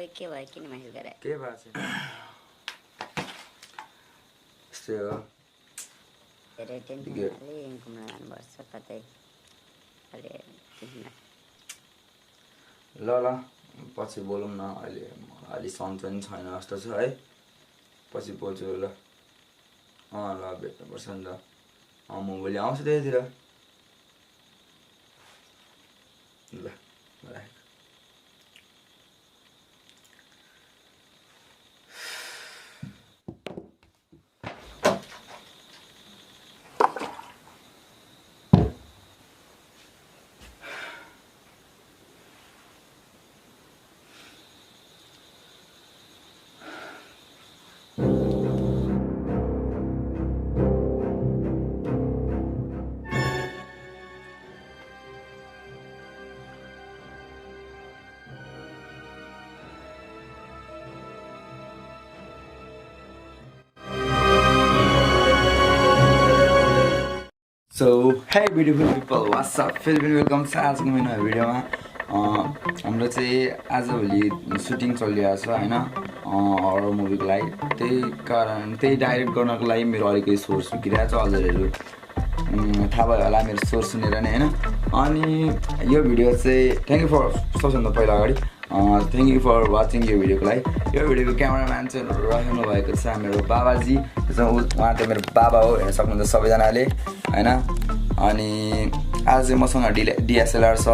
खै के भयो किन मेसेज गरे के भएको छैन यस्तै हो धेरै टेन्सन अलि घुम्न जानुपर्छ कतै ल ल पछि बोलौँ न अहिले अलि सन्च पनि छैन जस्तो छ है पछि बोल्छु ल ल भेट्नुपर्छ नि त म भोलि आउँछु त्यहीतिर ल राखेँ so hey beautiful people, what's up? फेरि पनि वेलकम छ आजको मेरो भिडियोमा हाम्रो चाहिँ आजभोलि सुटिङ चलिरहेको छ होइन हरर मुभीको लागि त्यही डाइरेक्ट गर्नको लागि मेरो अलिकति सोर्स सुकिरहेको छ हजुरहरू थाहा भयो होला मेरो सोर्स सुनेर नै होइन अनि यो भिडियो चाहिँ थ्याङ्क यू फर सबभन्दा पहिला अगाडि थ्याङ्क यू फर वाचिङ यो भिडियोको लागि यो भिडियोको क्यामेराम्यान चाहिँ रहनु भएको छ मेरो बाबाजी उहाँ त मेरो बाबा हो हेर्न सक्नुहुन्छ सबैजनाले होइन अनि आज चाहिँ मसँग डिएसएलआर छ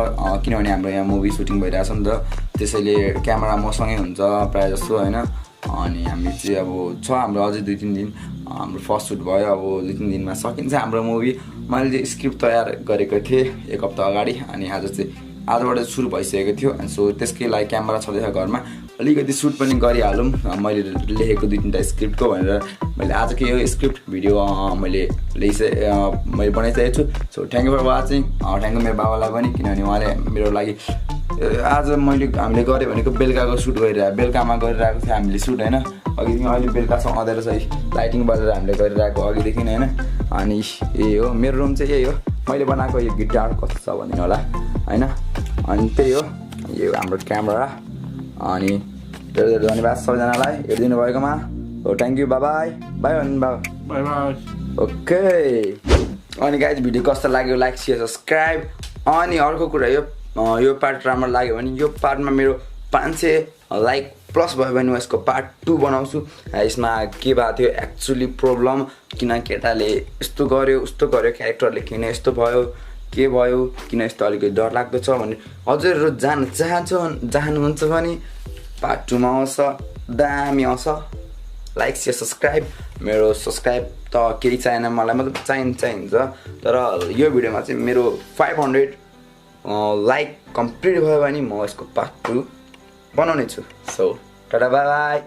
किनभने हाम्रो यहाँ मुभी सुटिङ भइरहेछ नि त त्यसैले क्यामेरा मसँगै हुन्छ प्रायः जस्तो होइन अनि हामी चाहिँ अब छ हाम्रो अझै 2-3 दिन हाम्रो फर्स्ट सुट भयो अब 2-3 दिनमा सकिन्छ हाम्रो मुभी मैले चाहिँ स्क्रिप्ट तयार गरेको थिएँ 1 हप्ता अगाडि अनि आज चाहिँ आजबाट सुरु भइसकेको थियो अनि सो त्यसकै लागि क्यामेरा छँदैछ घरमा अलिकति सुट पनि गरिहालौँ मैले लेखेको 2-3टा स्क्रिप्टको भनेर मैले आजको यो स्क्रिप्ट भिडियो मैले बनाइसकेको छु so thank you for watching thank you मेरो बाबालाई पनि किनभने उहाँले मेरो लागि आज हामीले गऱ्यो भनेको बेलुकाको सुट बेलुकामा गरिरहेको थियो हामीले सुट होइन अघिदेखि अहिले बेलुकासम्म अँध्यारो चाहिँ लाइटिङ बलेर हामीले गरिरहेको अघिदेखि होइन अनि यही हो मेरो रुम चाहिँ यही हो मैले बनाएको यो गिटार कस्तो छ भनिदिनु होला होइन अनि त्यही हो यो हाम्रो क्यामेरा अनि धेरै धेरै धन्यवाद सबैजनालाई हेरिदिनु भएकोमा हो thank you by by by by okay अनि गाइज भिडियो कस्तो लाग्यो लाइक सेयर सब्सक्राइब अनि अर्को कुरा यो पार्ट राम्रो लाग्यो भने यो पार्टमा मेरो 500 लाइक प्लस भयो भने म यसको पार्ट 2 बनाउँछु यसमा के भएको थियो एक्चुअली प्रब्लम किन केटाले यस्तो गर्यो उस्तो गर्यो क्यारेक्टरले किन यस्तो भयो के भयो किन यस्तो अलिकति डर लाग्दो छ भने हजुरहरू जानुहुन्छ भने पार्ट 2 मा आउँछ दामी आउँछ लाइक सेयर सब्सक्राइब मेरो सब्सक्राइब त केही चाहिएन मलाई मतलब चाहिन्छ तर यो भिडियोमा चाहिँ मेरो 500 लाइक कम्प्लिट भयो भने म यसको पार्ट 2 बनाउने छु सो टाटा बाई बाई